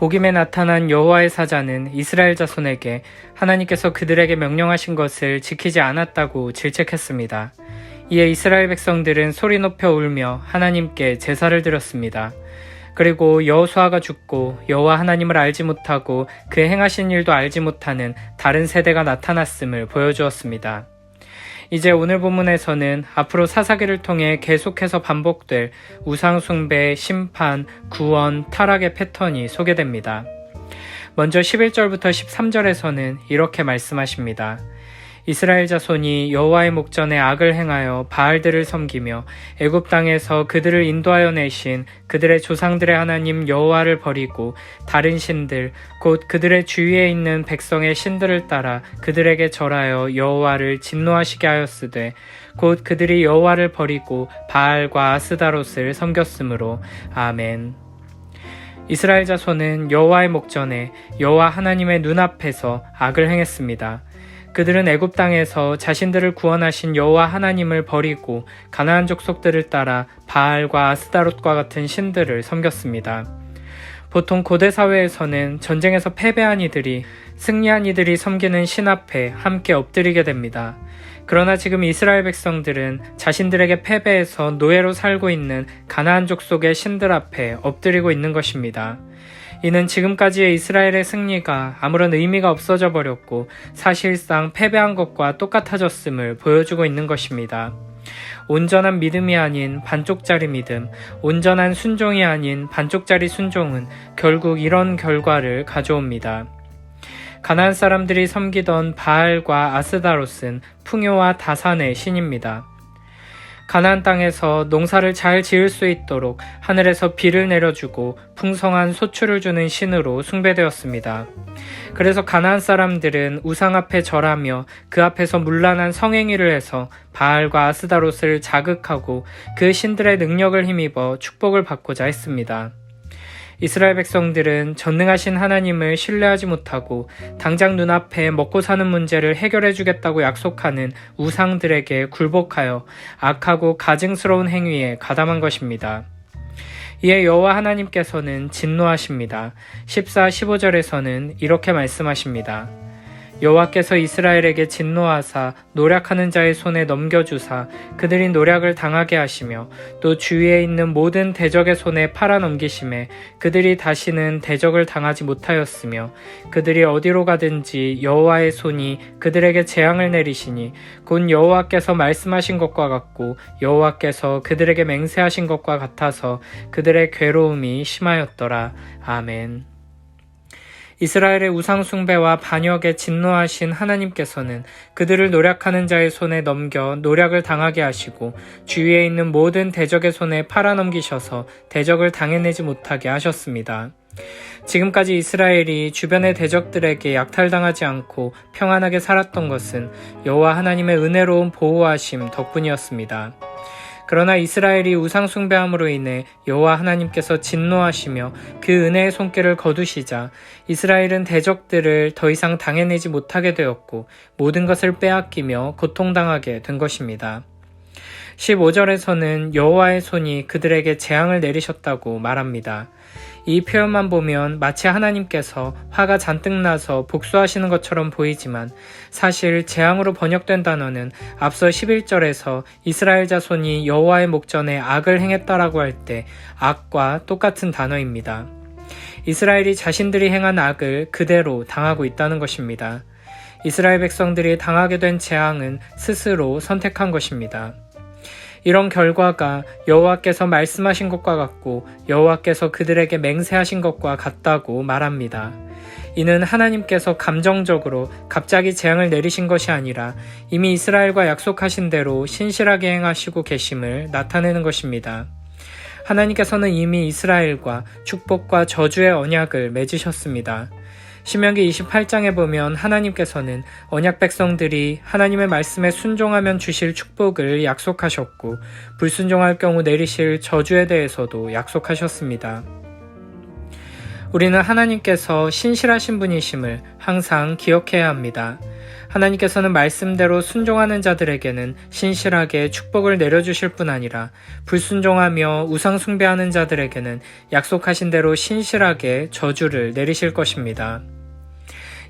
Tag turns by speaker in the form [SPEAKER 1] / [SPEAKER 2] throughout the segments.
[SPEAKER 1] 복임에 나타난 여호와의 사자는 이스라엘 자손에게 하나님께서 그들에게 명령하신 것을 지키지 않았다고 질책했습니다. 이에 이스라엘 백성들은 소리 높여 울며 하나님께 제사를 드렸습니다. 그리고 여호수아가 죽고 여호와 하나님을 알지 못하고 그의 행하신 일도 알지 못하는 다른 세대가 나타났음을 보여주었습니다. 이제 오늘 본문에서는 앞으로 사사기를 통해 계속해서 반복될 우상숭배, 심판, 구원, 타락의 패턴이 소개됩니다. 먼저 11절부터 13절에서는 이렇게 말씀하십니다. 이스라엘 자손이 여호와의 목전에 악을 행하여 바알들을 섬기며 애굽 땅에서 그들을 인도하여 내신 그들의 조상들의 하나님 여호와를 버리고 다른 신들 곧 그들의 주위에 있는 백성의 신들을 따라 그들에게 절하여 여호와를 진노하시게 하였으되 곧 그들이 여호와를 버리고 바알과 아스다롯을 섬겼으므로 아멘. 이스라엘 자손은 여호와의 목전에 여호와 하나님의 눈앞에서 악을 행했습니다. 그들은 애굽 땅에서 자신들을 구원하신 여호와 하나님을 버리고 가나안 족속들을 따라 바알과 아스다롯과 같은 신들을 섬겼습니다. 보통 고대 사회에서는 전쟁에서 패배한 이들이 승리한 이들이 섬기는 신 앞에 함께 엎드리게 됩니다. 그러나 지금 이스라엘 백성들은 자신들에게 패배해서 노예로 살고 있는 가나안 족속의 신들 앞에 엎드리고 있는 것입니다. 이는 지금까지의 이스라엘의 승리가 아무런 의미가 없어져 버렸고 사실상 패배한 것과 똑같아졌음을 보여주고 있는 것입니다. 온전한 믿음이 아닌 반쪽짜리 믿음, 온전한 순종이 아닌 반쪽짜리 순종은 결국 이런 결과를 가져옵니다. 가나안 사람들이 섬기던 바알과 아스다롯은 풍요와 다산의 신입니다. 가나안 땅에서 농사를 잘 지을 수 있도록 하늘에서 비를 내려주고 풍성한 소출을 주는 신으로 숭배되었습니다. 그래서 가나안 사람들은 우상 앞에 절하며 그 앞에서 문란한 성행위를 해서 바알과 아스다롯을 자극하고 그 신들의 능력을 힘입어 축복을 받고자 했습니다. 이스라엘 백성들은 전능하신 하나님을 신뢰하지 못하고 당장 눈앞에 먹고 사는 문제를 해결해 주겠다고 약속하는 우상들에게 굴복하여 악하고 가증스러운 행위에 가담한 것입니다. 이에 여호와 하나님께서는 진노하십니다. 14, 15절에서는 이렇게 말씀하십니다. 여호와께서 이스라엘에게 진노하사 노략하는 자의 손에 넘겨주사 그들이 노략을 당하게 하시며 또 주위에 있는 모든 대적의 손에 팔아넘기심에 그들이 다시는 대적을 당하지 못하였으며 그들이 어디로 가든지 여호와의 손이 그들에게 재앙을 내리시니 곧 여호와께서 말씀하신 것과 같고 여호와께서 그들에게 맹세하신 것과 같아서 그들의 괴로움이 심하였더라. 아멘. 이스라엘의 우상숭배와 반역에 진노하신 하나님께서는 그들을 노략하는 자의 손에 넘겨 노략을 당하게 하시고 주위에 있는 모든 대적의 손에 팔아넘기셔서 대적을 당해내지 못하게 하셨습니다. 지금까지 이스라엘이 주변의 대적들에게 약탈당하지 않고 평안하게 살았던 것은 여호와 하나님의 은혜로운 보호하심 덕분이었습니다. 그러나 이스라엘이 우상숭배함으로 인해 여호와 하나님께서 진노하시며 그 은혜의 손길을 거두시자 이스라엘은 대적들을 더 이상 당해내지 못하게 되었고 모든 것을 빼앗기며 고통당하게 된 것입니다. 15절에서는 여호와의 손이 그들에게 재앙을 내리셨다고 말합니다. 이 표현만 보면 마치 하나님께서 화가 잔뜩 나서 복수하시는 것처럼 보이지만 사실 재앙으로 번역된 단어는 앞서 11절에서 이스라엘 자손이 여호와의 목전에 악을 행했다라고 할 때 악과 똑같은 단어입니다. 이스라엘이 자신들이 행한 악을 그대로 당하고 있다는 것입니다. 이스라엘 백성들이 당하게 된 재앙은 스스로 선택한 것입니다. 이런 결과가 여호와께서 말씀하신 것과 같고 여호와께서 그들에게 맹세하신 것과 같다고 말합니다. 이는 하나님께서 감정적으로 갑자기 재앙을 내리신 것이 아니라 이미 이스라엘과 약속하신 대로 신실하게 행하시고 계심을 나타내는 것입니다. 하나님께서는 이미 이스라엘과 축복과 저주의 언약을 맺으셨습니다. 신명기 28장에 보면 하나님께서는 언약 백성들이 하나님의 말씀에 순종하면 주실 축복을 약속하셨고 불순종할 경우 내리실 저주에 대해서도 약속하셨습니다. 우리는 하나님께서 신실하신 분이심을 항상 기억해야 합니다. 하나님께서는 말씀대로 순종하는 자들에게는 신실하게 축복을 내려주실 뿐 아니라 불순종하며 우상 숭배하는 자들에게는 약속하신 대로 신실하게 저주를 내리실 것입니다.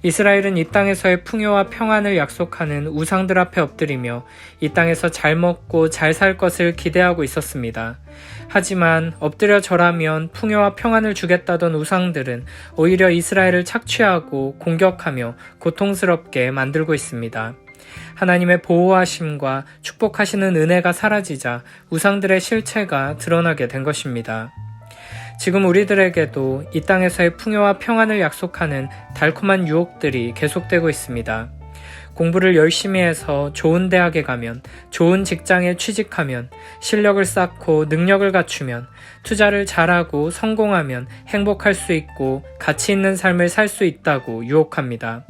[SPEAKER 1] 이스라엘은 이 땅에서의 풍요와 평안을 약속하는 우상들 앞에 엎드리며 이 땅에서 잘 먹고 잘 살 것을 기대하고 있었습니다. 하지만 엎드려 절하면 풍요와 평안을 주겠다던 우상들은 오히려 이스라엘을 착취하고 공격하며 고통스럽게 만들고 있습니다. 하나님의 보호하심과 축복하시는 은혜가 사라지자 우상들의 실체가 드러나게 된 것입니다. 지금 우리들에게도 이 땅에서의 풍요와 평안을 약속하는 달콤한 유혹들이 계속되고 있습니다. 공부를 열심히 해서 좋은 대학에 가면, 좋은 직장에 취직하면, 실력을 쌓고 능력을 갖추면, 투자를 잘하고 성공하면 행복할 수 있고 가치 있는 삶을 살 수 있다고 유혹합니다.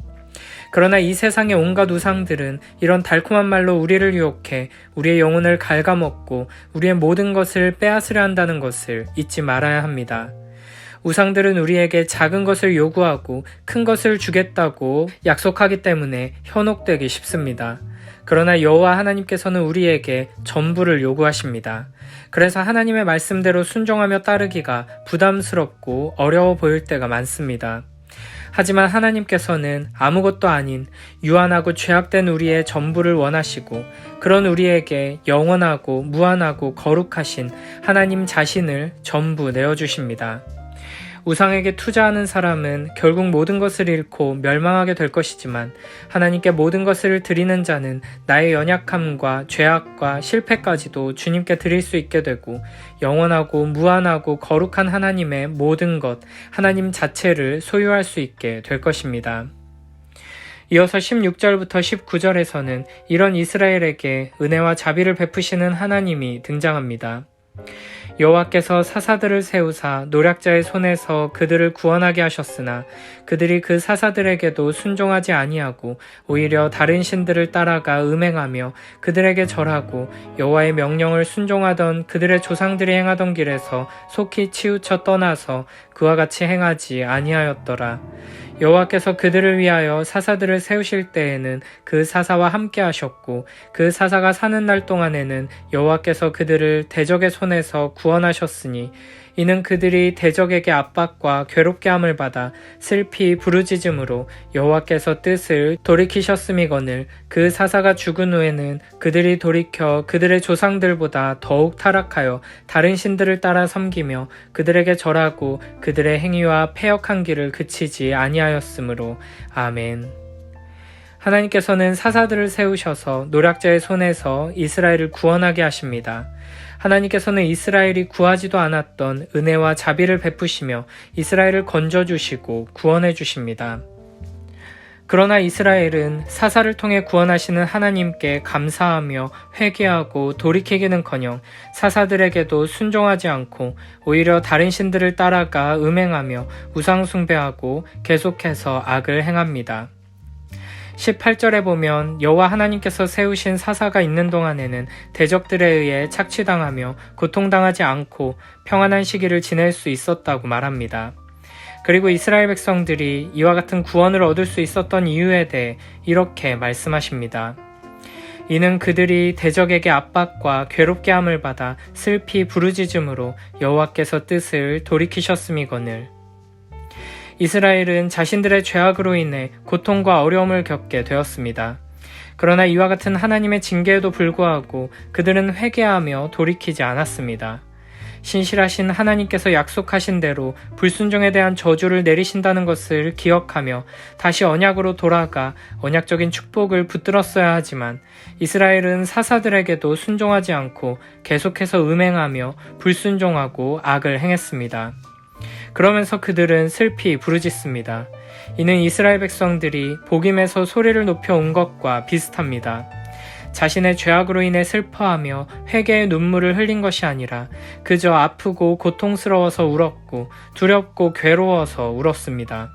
[SPEAKER 1] 그러나 이 세상의 온갖 우상들은 이런 달콤한 말로 우리를 유혹해 우리의 영혼을 갉아먹고 우리의 모든 것을 빼앗으려 한다는 것을 잊지 말아야 합니다. 우상들은 우리에게 작은 것을 요구하고 큰 것을 주겠다고 약속하기 때문에 현혹되기 쉽습니다. 그러나 여호와 하나님께서는 우리에게 전부를 요구하십니다. 그래서 하나님의 말씀대로 순종하며 따르기가 부담스럽고 어려워 보일 때가 많습니다. 하지만 하나님께서는 아무것도 아닌 유한하고 죄악된 우리의 전부를 원하시고 그런 우리에게 영원하고 무한하고 거룩하신 하나님 자신을 전부 내어주십니다. 우상에게 투자하는 사람은 결국 모든 것을 잃고 멸망하게 될 것이지만 하나님께 모든 것을 드리는 자는 나의 연약함과 죄악과 실패까지도 주님께 드릴 수 있게 되고 영원하고 무한하고 거룩한 하나님의 모든 것, 하나님 자체를 소유할 수 있게 될 것입니다. 이어서 16절부터 19절에서는 이런 이스라엘에게 은혜와 자비를 베푸시는 하나님이 등장합니다. 여호와께서 사사들을 세우사 노략자의 손에서 그들을 구원하게 하셨으나 그들이 그 사사들에게도 순종하지 아니하고 오히려 다른 신들을 따라가 음행하며 그들에게 절하고 여호와의 명령을 순종하던 그들의 조상들이 행하던 길에서 속히 치우쳐 떠나서 그와 같이 행하지 아니하였더라. 여호와께서 그들을 위하여 사사들을 세우실 때에는 그 사사와 함께 하셨고 그 사사가 사는 날 동안에는 여호와께서 그들을 대적의 손에서 구원하셨으니 이는 그들이 대적에게 압박과 괴롭게 함을 받아 슬피 부르짖음으로 여호와께서 뜻을 돌이키셨음이거늘 그 사사가 죽은 후에는 그들이 돌이켜 그들의 조상들보다 더욱 타락하여 다른 신들을 따라 섬기며 그들에게 절하고 그들의 행위와 패역한 길을 그치지 아니하였으므로 아멘. 하나님께서는 사사들을 세우셔서 노략자의 손에서 이스라엘을 구원하게 하십니다. 하나님께서는 이스라엘이 구하지도 않았던 은혜와 자비를 베푸시며 이스라엘을 건져주시고 구원해 주십니다. 그러나 이스라엘은 사사를 통해 구원하시는 하나님께 감사하며 회개하고 돌이키기는커녕 사사들에게도 순종하지 않고 오히려 다른 신들을 따라가 음행하며 우상 숭배하고 계속해서 악을 행합니다. 18절에 보면 여호와 하나님께서 세우신 사사가 있는 동안에는 대적들에 의해 착취당하며 고통당하지 않고 평안한 시기를 지낼 수 있었다고 말합니다. 그리고 이스라엘 백성들이 이와 같은 구원을 얻을 수 있었던 이유에 대해 이렇게 말씀하십니다. 이는 그들이 대적에게 압박과 괴롭게 함을 받아 슬피 부르짖음으로 여호와께서 뜻을 돌이키셨음이거늘. 이스라엘은 자신들의 죄악으로 인해 고통과 어려움을 겪게 되었습니다. 그러나 이와 같은 하나님의 징계에도 불구하고 그들은 회개하며 돌이키지 않았습니다. 신실하신 하나님께서 약속하신 대로 불순종에 대한 저주를 내리신다는 것을 기억하며 다시 언약으로 돌아가 언약적인 축복을 붙들었어야 하지만 이스라엘은 사사들에게도 순종하지 않고 계속해서 음행하며 불순종하고 악을 행했습니다. 그러면서 그들은 슬피 부르짖습니다. 이는 이스라엘 백성들이 복임에서 소리를 높여 온 것과 비슷합니다. 자신의 죄악으로 인해 슬퍼하며 회개의 눈물을 흘린 것이 아니라 그저 아프고 고통스러워서 울었고 두렵고 괴로워서 울었습니다.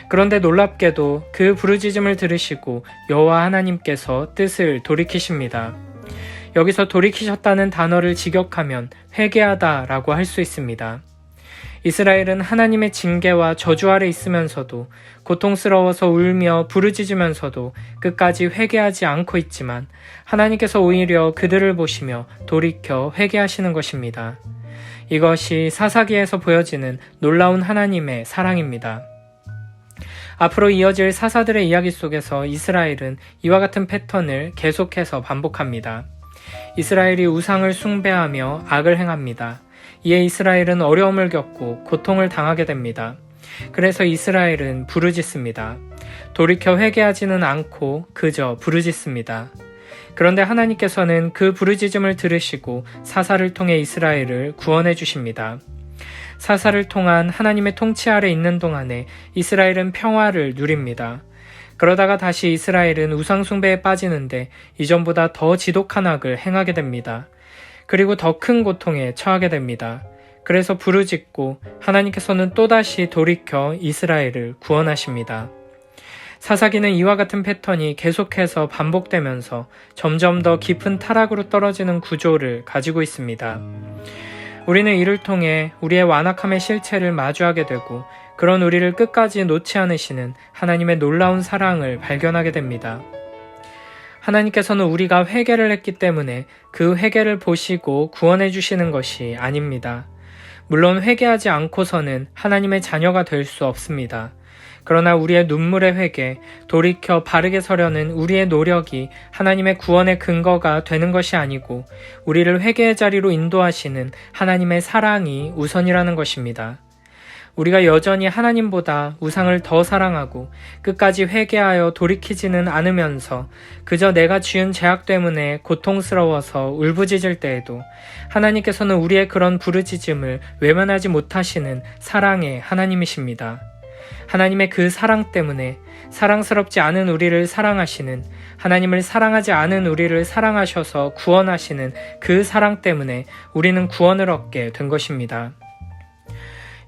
[SPEAKER 1] 그런데 놀랍게도 그 부르짖음을 들으시고 여호와 하나님께서 뜻을 돌이키십니다. 여기서 돌이키셨다는 단어를 직역하면 회개하다라고 할 수 있습니다. 이스라엘은 하나님의 징계와 저주 아래 있으면서도 고통스러워서 울며 부르짖으면서도 끝까지 회개하지 않고 있지만 하나님께서 오히려 그들을 보시며 돌이켜 회개하시는 것입니다. 이것이 사사기에서 보여지는 놀라운 하나님의 사랑입니다. 앞으로 이어질 사사들의 이야기 속에서 이스라엘은 이와 같은 패턴을 계속해서 반복합니다. 이스라엘이 우상을 숭배하며 악을 행합니다. 이에 이스라엘은 어려움을 겪고 고통을 당하게 됩니다. 그래서 이스라엘은 부르짖습니다. 돌이켜 회개하지는 않고 그저 부르짖습니다. 그런데 하나님께서는 그 부르짖음을 들으시고 사사를 통해 이스라엘을 구원해 주십니다. 사사를 통한 하나님의 통치 아래 있는 동안에 이스라엘은 평화를 누립니다. 그러다가 다시 이스라엘은 우상 숭배에 빠지는데 이전보다 더 지독한 악을 행하게 됩니다. 그리고 더 큰 고통에 처하게 됩니다. 그래서 부르짖고 하나님께서는 또다시 돌이켜 이스라엘을 구원하십니다. 사사기는 이와 같은 패턴이 계속해서 반복되면서 점점 더 깊은 타락으로 떨어지는 구조를 가지고 있습니다. 우리는 이를 통해 우리의 완악함의 실체를 마주하게 되고 그런 우리를 끝까지 놓지 않으시는 하나님의 놀라운 사랑을 발견하게 됩니다. 하나님께서는 우리가 회개를 했기 때문에 그 회개를 보시고 구원해 주시는 것이 아닙니다. 물론 회개하지 않고서는 하나님의 자녀가 될 수 없습니다. 그러나 우리의 눈물의 회개, 돌이켜 바르게 서려는 우리의 노력이 하나님의 구원의 근거가 되는 것이 아니고 우리를 회개의 자리로 인도하시는 하나님의 사랑이 우선이라는 것입니다. 우리가 여전히 하나님보다 우상을 더 사랑하고 끝까지 회개하여 돌이키지는 않으면서 그저 내가 지은 죄악 때문에 고통스러워서 울부짖을 때에도 하나님께서는 우리의 그런 부르짖음을 외면하지 못하시는 사랑의 하나님이십니다. 하나님의 그 사랑 때문에 사랑스럽지 않은 우리를 사랑하시는, 하나님을 사랑하지 않은 우리를 사랑하셔서 구원하시는 그 사랑 때문에 우리는 구원을 얻게 된 것입니다.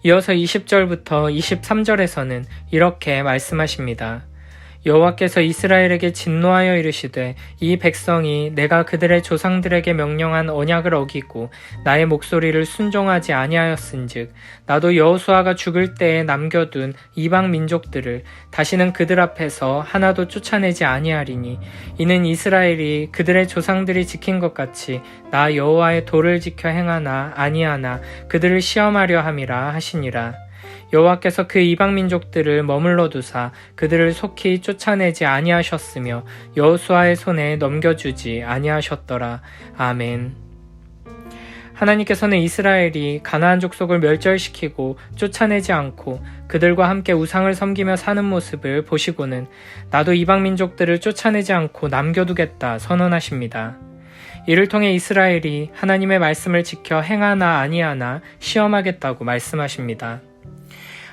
[SPEAKER 1] 이어서 20절부터 23절에서는 이렇게 말씀하십니다. 여호와께서 이스라엘에게 진노하여 이르시되 이 백성이 내가 그들의 조상들에게 명령한 언약을 어기고 나의 목소리를 순종하지 아니하였은즉 나도 여호수아가 죽을 때에 남겨둔 이방 민족들을 다시는 그들 앞에서 하나도 쫓아내지 아니하리니 이는 이스라엘이 그들의 조상들이 지킨 것 같이 나 여호와의 도를 지켜 행하나 아니하나 그들을 시험하려 함이라 하시니라. 여호와께서 그 이방 민족들을 머물러 두사 그들을 속히 쫓아내지 아니하셨으며 여호수아의 손에 넘겨주지 아니하셨더라. 아멘. 하나님께서는 이스라엘이 가나안 족속을 멸절시키고 쫓아내지 않고 그들과 함께 우상을 섬기며 사는 모습을 보시고는 나도 이방 민족들을 쫓아내지 않고 남겨두겠다 선언하십니다. 이를 통해 이스라엘이 하나님의 말씀을 지켜 행하나 아니하나 시험하겠다고 말씀하십니다.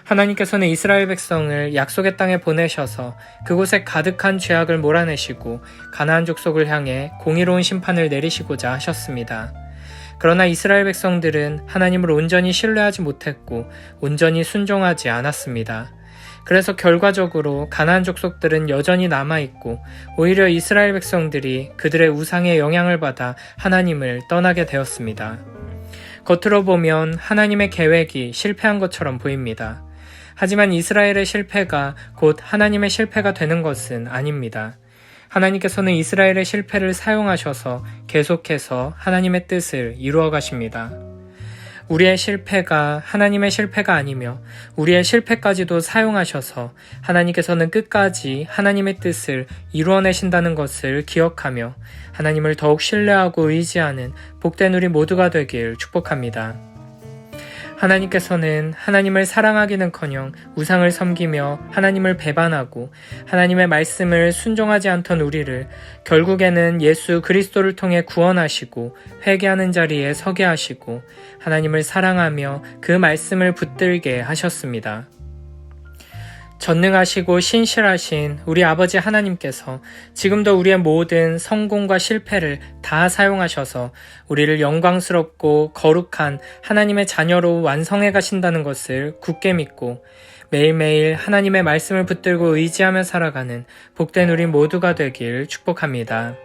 [SPEAKER 1] 하나님께서는 이스라엘 백성을 약속의 땅에 보내셔서 그곳에 가득한 죄악을 몰아내시고 가나안 족속을 향해 공의로운 심판을 내리시고자 하셨습니다. 그러나 이스라엘 백성들은 하나님을 온전히 신뢰하지 못했고 온전히 순종하지 않았습니다. 그래서 결과적으로 가나안 족속들은 여전히 남아있고 오히려 이스라엘 백성들이 그들의 우상의 영향을 받아 하나님을 떠나게 되었습니다. 겉으로 보면 하나님의 계획이 실패한 것처럼 보입니다. 하지만 이스라엘의 실패가 곧 하나님의 실패가 되는 것은 아닙니다. 하나님께서는 이스라엘의 실패를 사용하셔서 계속해서 하나님의 뜻을 이루어 가십니다. 우리의 실패가 하나님의 실패가 아니며 우리의 실패까지도 사용하셔서 하나님께서는 끝까지 하나님의 뜻을 이루어내신다는 것을 기억하며 하나님을 더욱 신뢰하고 의지하는 복된 우리 모두가 되길 축복합니다. 하나님께서는 하나님을 사랑하기는커녕 우상을 섬기며 하나님을 배반하고 하나님의 말씀을 순종하지 않던 우리를 결국에는 예수 그리스도를 통해 구원하시고 회개하는 자리에 서게 하시고 하나님을 사랑하며 그 말씀을 붙들게 하셨습니다. 전능하시고 신실하신 우리 아버지 하나님께서 지금도 우리의 모든 성공과 실패를 다 사용하셔서 우리를 영광스럽고 거룩한 하나님의 자녀로 완성해 가신다는 것을 굳게 믿고 매일매일 하나님의 말씀을 붙들고 의지하며 살아가는 복된 우리 모두가 되길 축복합니다.